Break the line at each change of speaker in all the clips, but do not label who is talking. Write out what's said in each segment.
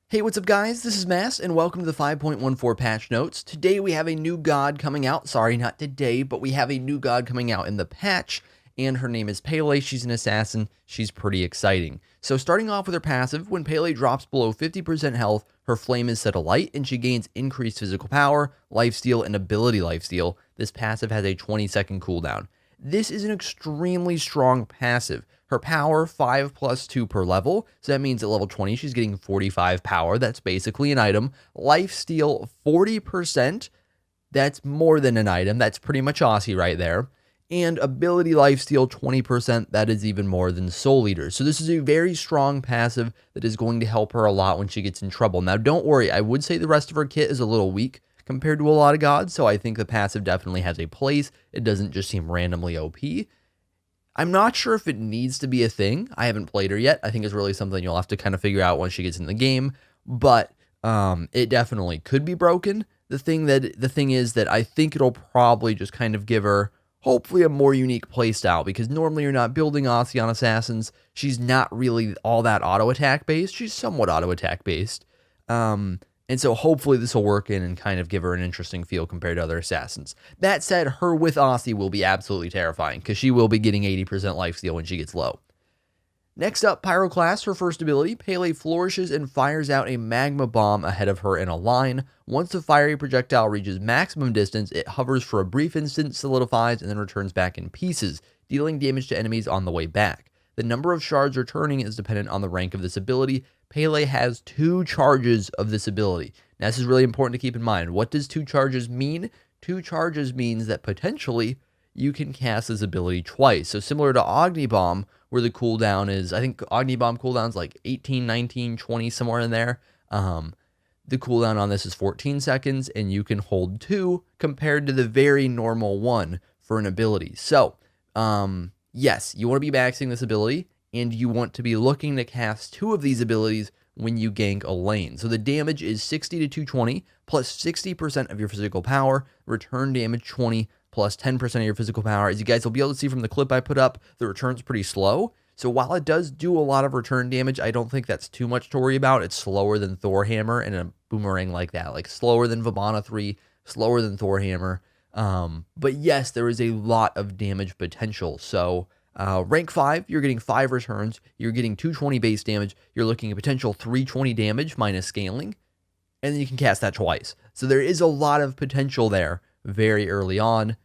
Hey, what's up guys? This is Mast, and welcome to the 5.14 patch notes. Today we have a new god coming out. Sorry, not today, but we have a new god coming out in the patch, and her name is Pele. She's an assassin. She's pretty exciting. So starting off with her passive, when Pele drops below 50% health, her flame is set alight, and she gains increased physical power, lifesteal, and ability lifesteal. This passive has a 20-second cooldown. This is an extremely strong passive. Her power, 5 plus 2 per level, so that means at level 20 she's getting 45 power. That's basically an item. Lifesteal, 40%. That's more than an item. That's pretty much Aussie right there. And ability lifesteal, 20%. That is even more than Soul Eater. So this is a very strong passive that is going to help her a lot when she gets in trouble. Now, don't worry. I would say the rest of her kit is a little weak compared to a lot of gods, so I think the passive definitely has a place. It doesn't just seem randomly OP. I'm not sure if it needs to be a thing. I haven't played her yet. I think it's really something you'll have to kind of figure out once she gets in the game, but it definitely could be broken. The thing is that I think it'll probably just kind of give her hopefully a more unique playstyle, because normally you're not building Aussie on assassins. She's not really all that auto attack based. She's somewhat auto attack based. And so hopefully this will work in and kind of give her an interesting feel compared to other assassins. That said, her with Aussie will be absolutely terrifying, because she will be getting 80% lifesteal when she gets low. Next up, Pyroclast, her first ability. Pele flourishes and fires out a magma bomb ahead of her in a line. Once the fiery projectile reaches maximum distance, it hovers for a brief instant, solidifies, and then returns back in pieces, dealing damage to enemies on the way back. The number of shards returning is dependent on the rank of this ability. Pele has 2 charges of this ability. Now, this is really important to keep in mind. What does 2 charges mean? 2 charges means that potentially you can cast this ability twice. So similar to Agni Bomb, where the cooldown is, I think Agni Bomb cooldown's like 18, 19, 20, somewhere in there. The cooldown on this is 14 seconds, and you can hold 2 compared to the very normal 1 for an ability. So, yes, you want to be maxing this ability, and you want to be looking to cast 2 of these abilities when you gank a lane. So the damage is 60 to 220, plus 60% of your physical power, return damage 20, plus 10% of your physical power. As you guys will be able to see from the clip I put up, the return's pretty slow. So while it does do a lot of return damage, I don't think that's too much to worry about. It's slower than Thor Hammer and a boomerang like that, like slower than Vabana 3, slower than Thor Hammer. But yes, there is a lot of damage potential. So rank 5, you're getting 5 returns. You're getting 220 base damage. You're looking at potential 320 damage minus scaling. And then you can cast that twice. So there is a lot of potential there very early on.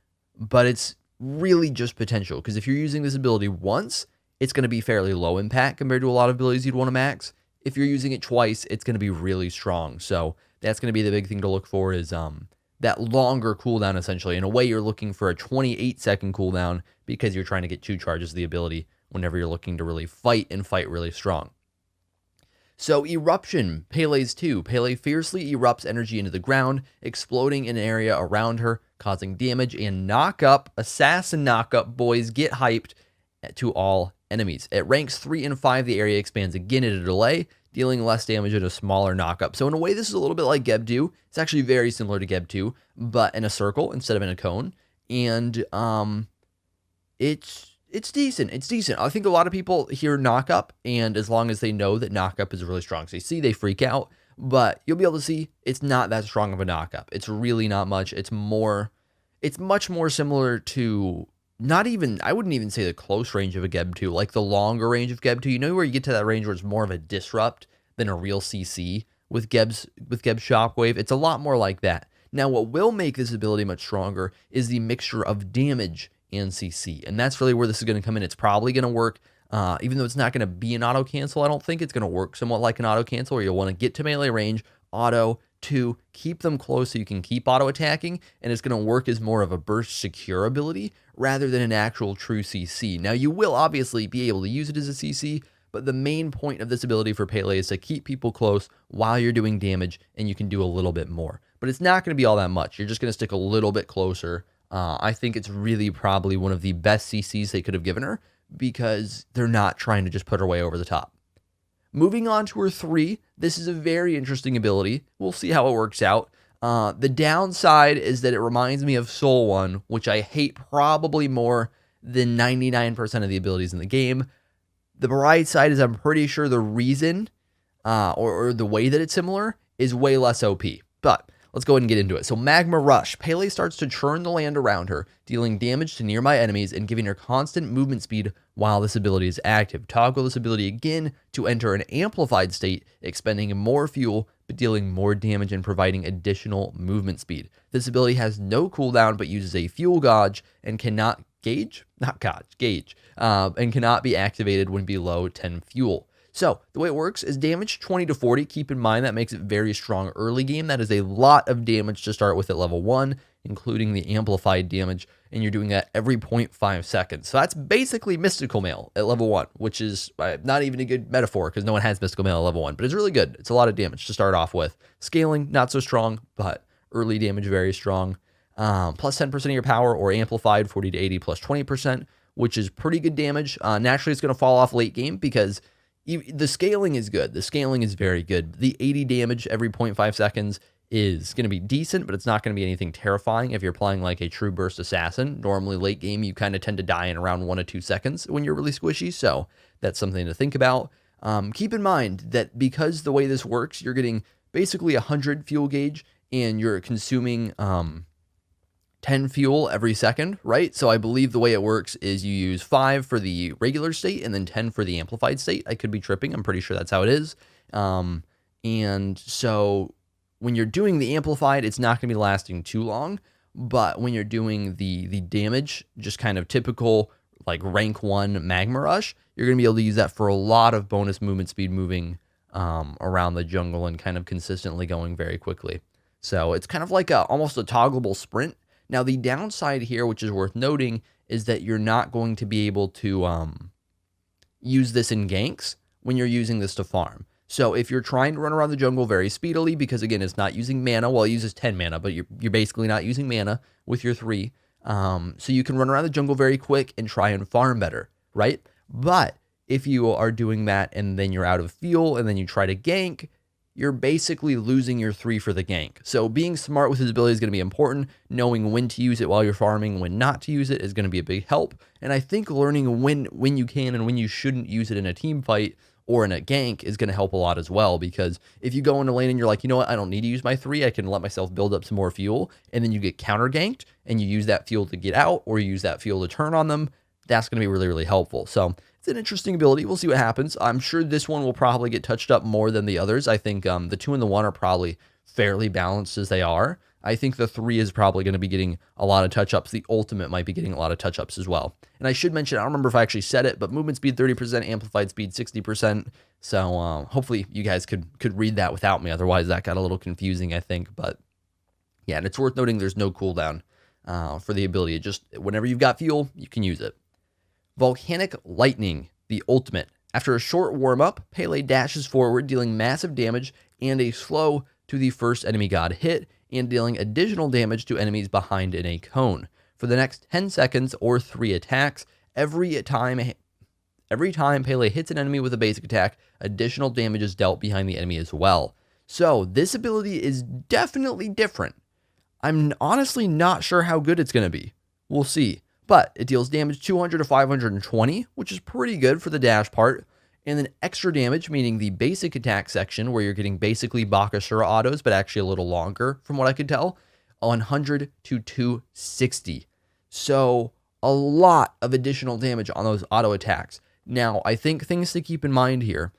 But it's really just potential. Because if you're using this ability once, it's going to be fairly low impact compared to a lot of abilities you'd want to max. If you're using it twice, it's going to be really strong. So that's going to be the big thing to look for, is that longer cooldown, essentially. In a way, you're looking for a 28-second cooldown because you're trying to get 2 charges of the ability whenever you're looking to really fight and fight really strong. So Eruption, Pele's 2. Pele fiercely erupts energy into the ground, exploding in an area around her, causing damage and knock-up. Assassin knock-up, boys, get hyped, to all enemies. At ranks 3 and 5, the area expands again at a delay, dealing less damage at a smaller knock-up. So in a way, this is a little bit like Geb 2. It's actually very similar to Geb 2, but in a circle instead of in a cone. And it's decent. It's decent. I think a lot of people hear knock-up, and as long as they know that knock-up is really strong, so they see, they freak out. But you'll be able to see it's not that strong of a knock-up. It's really not much. It's much more similar to, I wouldn't even say the close range of a Geb 2, like the longer range of Geb 2. You know where you get to that range where it's more of a disrupt than a real CC with Geb's Shockwave? It's a lot more like that. Now, what will make this ability much stronger is the mixture of damage and CC, and that's really where this is going to come in. It's probably going to work, even though it's not going to be an auto-cancel, I don't think it's going to work somewhat like an auto-cancel, where you'll want to get to melee range, auto, 2, keep them close so you can keep auto-attacking, and it's going to work as more of a burst secure ability rather than an actual true CC. Now, you will obviously be able to use it as a CC, but the main point of this ability for Pele is to keep people close while you're doing damage, and you can do a little bit more. But it's not going to be all that much. You're just going to stick a little bit closer. I think it's really probably one of the best CCs they could have given her, because they're not trying to just put her way over the top. Moving on to her 3, this is a very interesting ability. We'll see how it works out. The downside is that it reminds me of Soul 1, which I hate probably more than 99% of the abilities in the game. The bright side is I'm pretty sure the reason or the way that it's similar is way less OP. But let's go ahead and get into it. So Magma Rush. Pele starts to churn the land around her, dealing damage to nearby enemies and giving her constant movement speed while this ability is active. Toggle this ability again to enter an amplified state, expending more fuel, but dealing more damage and providing additional movement speed. This ability has no cooldown, but uses a fuel gauge and cannot gauge, and cannot be activated when below 10 fuel. So the way it works is damage 20 to 40. Keep in mind that makes it very strong early game. That is a lot of damage to start with at level 1, including the amplified damage, and you're doing that every 0.5 seconds. So that's basically Mystical Mail at level 1, which is not even a good metaphor because no one has Mystical Mail at level 1, but it's really good. It's a lot of damage to start off with. Scaling, not so strong, but early damage, very strong. Plus 10% of your power or amplified, 40 to 80 plus 20%, which is pretty good damage. Naturally, it's going to fall off late game because the scaling is good. The scaling is very good. The 80 damage every 0.5 seconds is going to be decent, but it's not going to be anything terrifying if you're playing like a true burst assassin. Normally late game, you kind of tend to die in around 1 to 2 seconds when you're really squishy, so that's something to think about. Keep in mind that because the way this works, you're getting basically 100 fuel gauge and you're consuming 10 fuel every second, right? So I believe the way it works is you use 5 for the regular state and then 10 for the amplified state. I could be tripping. I'm pretty sure that's how it is. And so when you're doing the amplified, it's not going to be lasting too long. But when you're doing the damage, just kind of typical like rank 1 Magma Rush, you're going to be able to use that for a lot of bonus movement speed moving around the jungle and kind of consistently going very quickly. So it's kind of like almost a toggleable sprint. Now, the downside here, which is worth noting, is that you're not going to be able to use this in ganks when you're using this to farm. So if you're trying to run around the jungle very speedily, because again, it's not using mana, well, it uses 10 mana, but you're basically not using mana with your 3. So you can run around the jungle very quick and try and farm better, right? But if you are doing that and then you're out of fuel and then you try to gank, you're basically losing your 3 for the gank. So being smart with his ability is going to be important. Knowing when to use it while you're farming, when not to use it is going to be a big help. And I think learning when you can and when you shouldn't use it in a team fight or in a gank is going to help a lot as well. Because if you go into lane and you're like, you know what, I don't need to use my 3, I can let myself build up some more fuel, and then you get counter ganked and you use that fuel to get out or you use that fuel to turn on them, that's going to be really, really helpful. So it's an interesting ability. We'll see what happens. I'm sure this one will probably get touched up more than the others. I think the 2 and the 1 are probably fairly balanced as they are. I think the 3 is probably going to be getting a lot of touch-ups. The ultimate might be getting a lot of touch-ups as well. And I should mention, I don't remember if I actually said it, but movement speed 30%, amplified speed 60%. So hopefully you guys could read that without me. Otherwise, that got a little confusing, I think. But yeah, and it's worth noting there's no cooldown for the ability. It just, whenever you've got fuel, you can use it. Volcanic Lightning, the ultimate. After a short warm-up, Pele dashes forward, dealing massive damage and a slow to the first enemy god hit, and dealing additional damage to enemies behind in a cone. For the next 10 seconds or 3 attacks, every time Pele hits an enemy with a basic attack, additional damage is dealt behind the enemy as well. So this ability is definitely different. I'm honestly not sure how good it's going to be. We'll see. But it deals damage 200 to 520, which is pretty good for the dash part. And then extra damage, meaning the basic attack section, where you're getting basically Bakasura autos, but actually a little longer from what I could tell, 100 to 260. So a lot of additional damage on those auto attacks. Now, I think things to keep in mind here,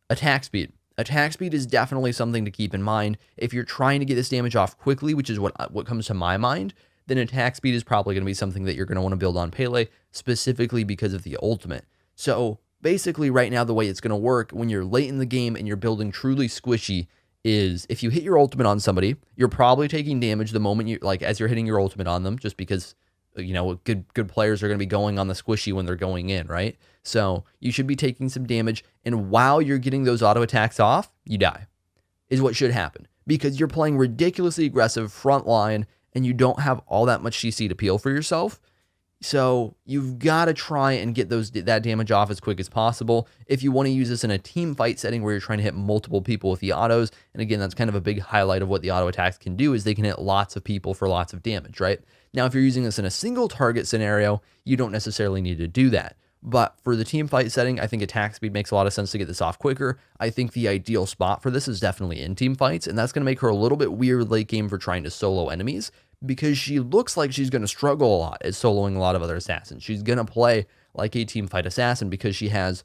attack speed. Attack speed is definitely something to keep in mind. If you're trying to get this damage off quickly, which is what comes to my mind, then attack speed is probably going to be something that you're going to want to build on Pele, specifically because of the ultimate. So basically right now, the way it's going to work when you're late in the game and you're building truly squishy is if you hit your ultimate on somebody, you're probably taking damage the moment you, like as you're hitting your ultimate on them, just because, you know, good players are going to be going on the squishy when they're going in, right? So you should be taking some damage, and while you're getting those auto attacks off, you die, is what should happen, because you're playing ridiculously aggressive front line and you don't have all that much CC to peel for yourself. So you've got to try and get that damage off as quick as possible. If you want to use this in a team fight setting where you're trying to hit multiple people with the autos, and again, that's kind of a big highlight of what the auto attacks can do, is they can hit lots of people for lots of damage, right? Now, if you're using this in a single target scenario, you don't necessarily need to do that. But for the team fight setting, I think attack speed makes a lot of sense to get this off quicker. I think the ideal spot for this is definitely in team fights, and that's going to make her a little bit weird late game for trying to solo enemies, because she looks like she's going to struggle a lot at soloing a lot of other assassins. She's going to play like a team fight assassin because she has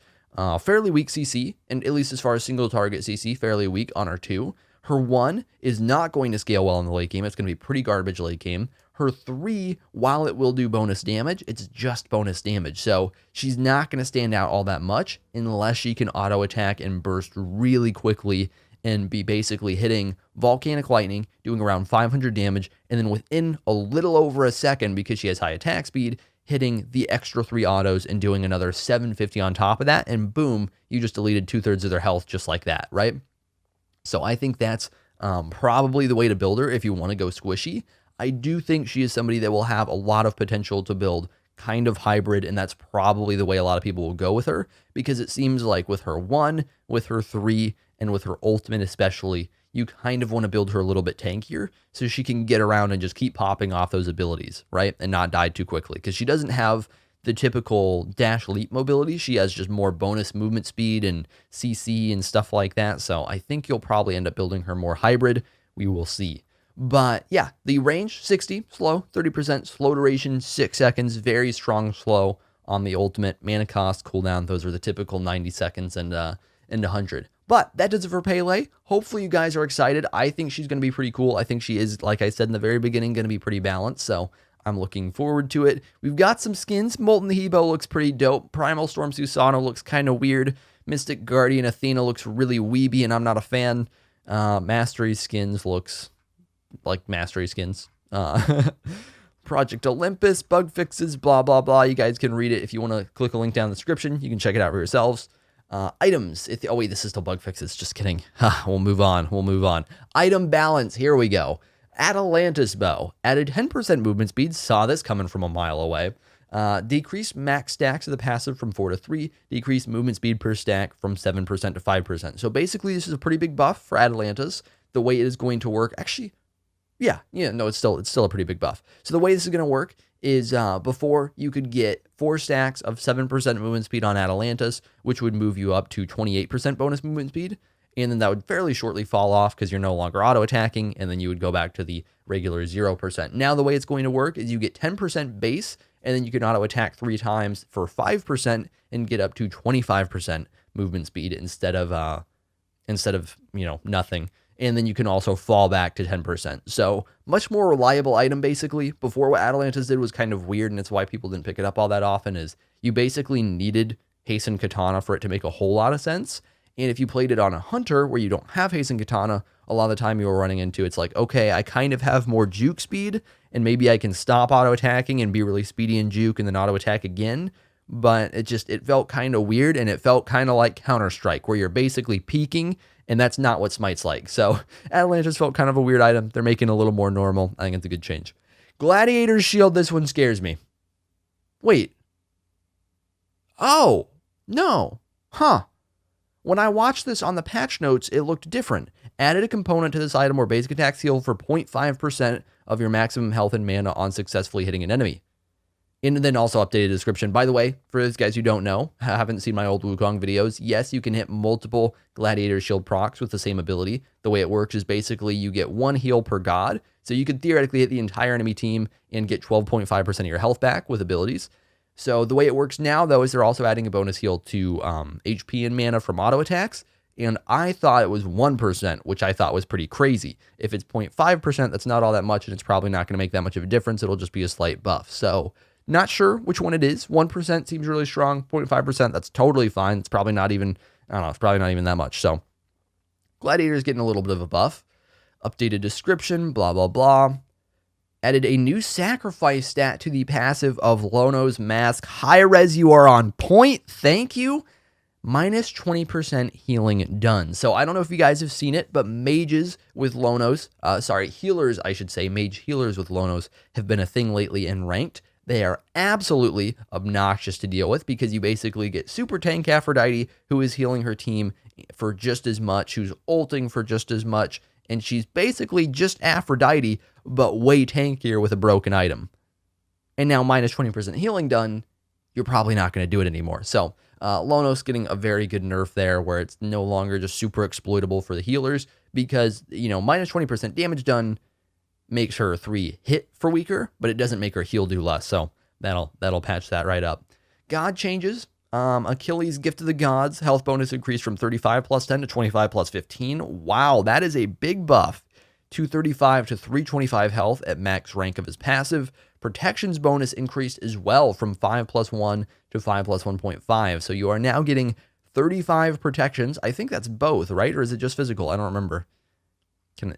fairly weak CC, and at least as far as single target CC, fairly weak on her 2. Her 1 is not going to scale well in the late game. It's going to be pretty garbage late game. Her 3, while it will do bonus damage, it's just bonus damage. So she's not going to stand out all that much unless she can auto attack and burst really quickly and be basically hitting Volcanic Lightning, doing around 500 damage, and then within a little over a second, because she has high attack speed, hitting the extra 3 autos and doing another 750 on top of that, and boom, you just deleted 2/3 of their health just like that, right? So I think that's probably the way to build her if you want to go squishy. I do think she is somebody that will have a lot of potential to build kind of hybrid, and that's probably the way a lot of people will go with her, because it seems like with her 1, with her 3, and with her ultimate especially, you kind of want to build her a little bit tankier so she can get around and just keep popping off those abilities, right? And not die too quickly, because she doesn't have the typical dash leap mobility. She has just more bonus movement speed and CC and stuff like that. So I think you'll probably end up building her more hybrid. We will see. But yeah, the range, 60, slow, 30%, slow duration, 6 seconds, very strong slow on the ultimate. Mana cost, cooldown, those are the typical 90 seconds and 100. But that does it for Pele. Hopefully you guys are excited. I think she's going to be pretty cool. I think she is, like I said in the very beginning, going to be pretty balanced. So I'm looking forward to it. We've got some skins. Molten Hebo looks pretty dope. Primal Storm Susano looks kind of weird. Mystic Guardian Athena looks really weeby, and I'm not a fan. Mastery skins looks like Mastery skins. Project Olympus, bug fixes, blah, blah, blah. You guys can read it. If you want to click a link down in the description, you can check it out for yourselves. Items. Oh, wait, this is still bug fixes. Just kidding. We'll move on. Item balance. Here we go. Atalanta's Bow. Added 10% movement speed. Saw this coming from a mile away. Decreased max stacks of the passive from 4 to 3. Decreased movement speed per stack from 7% to 5%. So basically, this is a pretty big buff for Atalanta's. The way it is going to work, actually, no, it's still a pretty big buff. So the way this is going to work is before you could get 4 stacks of 7% movement speed on Atalanta's, which would move you up to 28% bonus movement speed. And then that would fairly shortly fall off because you're no longer auto-attacking, and then you would go back to the regular 0%. Now the way it's going to work is you get 10% base, and then you can auto-attack 3 times for 5% and get up to 25% movement speed instead of nothing. And then you can also fall back to 10%. So much more reliable item, basically. Before, what Atalanta's did was kind of weird, and it's why people didn't pick it up all that often, is you basically needed Hasten Katana for it to make a whole lot of sense. And if you played it on a hunter where you don't have Hasten Katana, a lot of the time you were running into, it's like, okay, I kind of have more juke speed, and maybe I can stop auto-attacking and be really speedy and juke and then auto-attack again. But it felt kind of weird, and it felt kind of like Counter-Strike, where you're basically peeking, and that's not what Smite's like. So Atalanta's felt kind of a weird item. They're making it a little more normal. I think it's a good change. Gladiator's Shield, this one scares me. Wait. Oh, no. Huh. When I watched this on the patch notes, it looked different. Added a component to this item where basic attacks heal for 0.5% of your maximum health and mana on successfully hitting an enemy. And then also updated description. By the way, for those guys who don't know, haven't seen my old Wukong videos, yes, you can hit multiple Gladiator Shield procs with the same ability. The way it works is basically you get 1 heal per god. So you could theoretically hit the entire enemy team and get 12.5% of your health back with abilities. So the way it works now, though, is they're also adding a bonus heal to HP and mana from auto attacks. And I thought it was 1%, which I thought was pretty crazy. If it's 0.5%, that's not all that much, and it's probably not going to make that much of a difference. It'll just be a slight buff. So not sure which one it is. 1% seems really strong. 0.5%, that's totally fine. It's probably not even, I don't know, it's probably not even that much. So Gladiator's getting a little bit of a buff. Updated description, blah, blah, blah. Added a new sacrifice stat to the passive of Lono's Mask. Hi-Rez, you are on point. Thank you. Minus 20% healing done. So I don't know if you guys have seen it, but mages with Lonos, healers, I should say, mage healers with Lonos have been a thing lately in ranked. They are absolutely obnoxious to deal with because you basically get super tank Aphrodite, who is healing her team for just as much, who's ulting for just as much, and she's basically just Aphrodite, but way tankier with a broken item. And now minus 20% healing done, you're probably not going to do it anymore. So Lonos getting a very good nerf there where it's no longer just super exploitable for the healers because, minus 20% damage done makes her 3 hit for weaker, but it doesn't make her heal do less. So that'll patch that right up. God changes. Achilles, Gift of the Gods, health bonus increased from 35 plus 10 to 25 plus 15. Wow, that is a big buff. 235 to 325 health at max rank of his passive. Protections bonus increased as well from 5 plus 1 to 5 plus 1.5. So you are now getting 35 protections. I think that's both, right? Or is it just physical? I don't remember.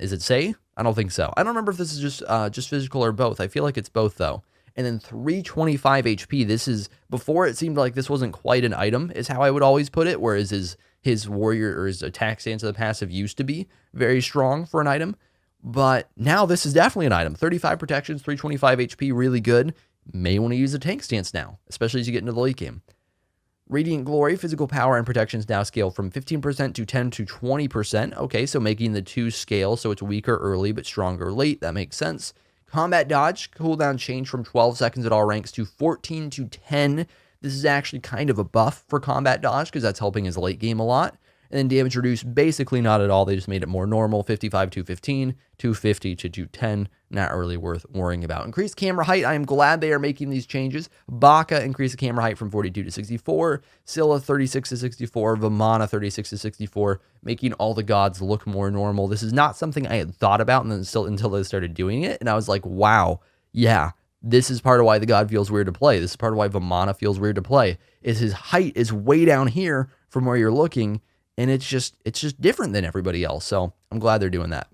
Is it say? I don't think so. I don't remember if this is just physical or both. I feel like it's both though. And then 325 HP. This is, before it seemed like this wasn't quite an item, is how I would always put it, whereas his warrior or his attack stance of the passive used to be very strong for an item. But now this is definitely an item. 35 protections, 325 HP, really good. May want to use a tank stance now, especially as you get into the late game. Radiant Glory, physical power and protections now scale from 15% to 10 to 20%. Okay, so making the 2 scale, so it's weaker early but stronger late. That makes sense. Combat dodge, cooldown change from 12 seconds at all ranks to 14 to 10. This is actually kind of a buff for combat dodge because that's helping his late game a lot. And then damage reduced, basically not at all. They just made it more normal. 55 to 15, 250 to 210. Not really worth worrying about. Increased camera height. I am glad they are making these changes. Baka increased the camera height from 42 to 64. Scylla 36 to 64. Vamana 36 to 64. Making all the gods look more normal. This is not something I had thought about until they started doing it. And I was like, wow, yeah. This is part of why the god feels weird to play. This is part of why Vamana feels weird to play. Is his height is way down here from where you're looking. And it's just different than everybody else. So I'm glad they're doing that.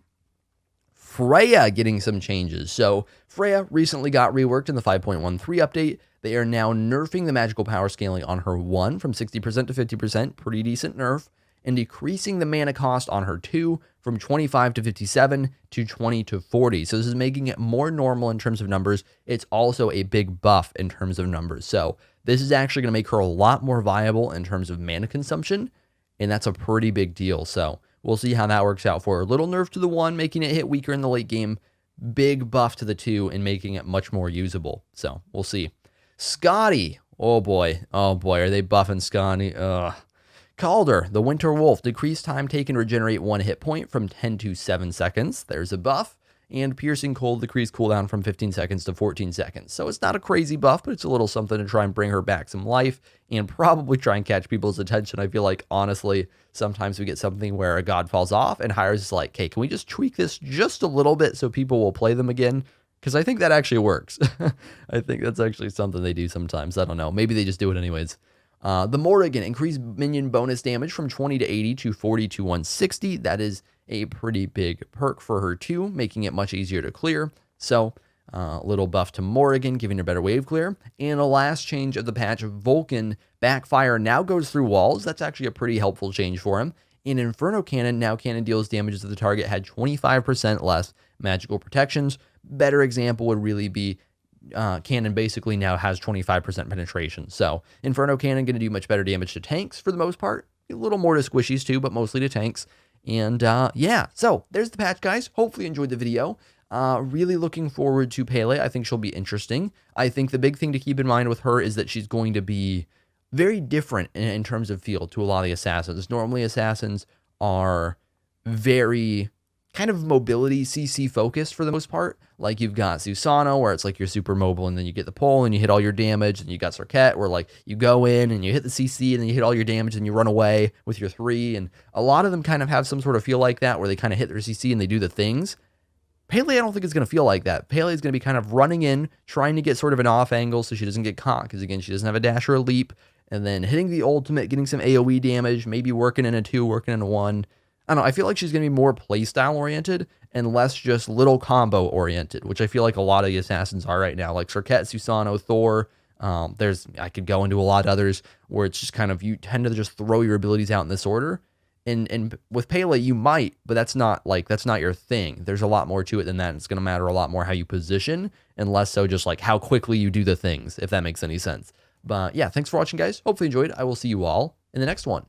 Freya getting some changes. So Freya recently got reworked in the 5.13 update. They are now nerfing the magical power scaling on her 1 from 60% to 50%. Pretty decent nerf. And decreasing the mana cost on her 2 from 25 to 57 to 20 to 40. So this is making it more normal in terms of numbers. It's also a big buff in terms of numbers. So this is actually going to make her a lot more viable in terms of mana consumption. And that's a pretty big deal. So we'll see how that works out for her. Little nerf to the 1, making it hit weaker in the late game. Big buff to the 2 and making it much more usable. So we'll see. Scotty. Oh boy. Are they buffing Scotty? Calder, the Winter Wolf. Decreased time taken to regenerate 1 hit point from 10 to 7 seconds. There's a buff. And Piercing Cold decreased cooldown from 15 seconds to 14 seconds. So it's not a crazy buff, but it's a little something to try and bring her back some life and probably try and catch people's attention. I feel like, honestly, sometimes we get something where a god falls off and Hi-Rez is like, hey, can we just tweak this just a little bit so people will play them again? Because I think that actually works. I think that's actually something they do sometimes. I don't know. Maybe they just do it anyways. The Morrigan, increased minion bonus damage from 20 to 80 to 40 to 160. That is a pretty big perk for her too, making it much easier to clear. So little buff to Morrigan, giving her better wave clear. And a last change of the patch, Vulcan Backfire now goes through walls. That's actually a pretty helpful change for him. In Inferno Cannon, now cannon deals damage to the target had 25% less magical protections. Better example would really be Cannon basically now has 25% penetration. So Inferno Cannon going to do much better damage to tanks for the most part. A little more to squishies too, but mostly to tanks. And yeah, so there's the patch, guys. Hopefully you enjoyed the video. Really looking forward to Pele. I think she'll be interesting. I think the big thing to keep in mind with her is that she's going to be very different in terms of feel to a lot of the assassins. Normally assassins are very kind of mobility CC focused for the most part. Like you've got Susano where it's like you're super mobile and then you get the pole and you hit all your damage, and you got Serket where like you go in and you hit the CC and then you hit all your damage and you run away with your 3. And a lot of them kind of have some sort of feel like that where they kind of hit their CC and they do the things. Pele, I don't think is going to feel like that. Pele is going to be kind of running in, trying to get sort of an off angle so she doesn't get caught, because again, she doesn't have a dash or a leap, and then hitting the ultimate, getting some AoE damage, maybe working in a 2, working in a 1. I don't know, I feel like she's going to be more playstyle oriented and less just little combo oriented, which I feel like a lot of the assassins are right now, like Serket, Susano, Thor. I could go into a lot of others where it's just kind of, you tend to just throw your abilities out in this order. And with Pele, you might, but that's not your thing. There's a lot more to it than that. It's going to matter a lot more how you position and less so just like how quickly you do the things, if that makes any sense. But yeah, thanks for watching, guys. Hopefully you enjoyed. I will see you all in the next one.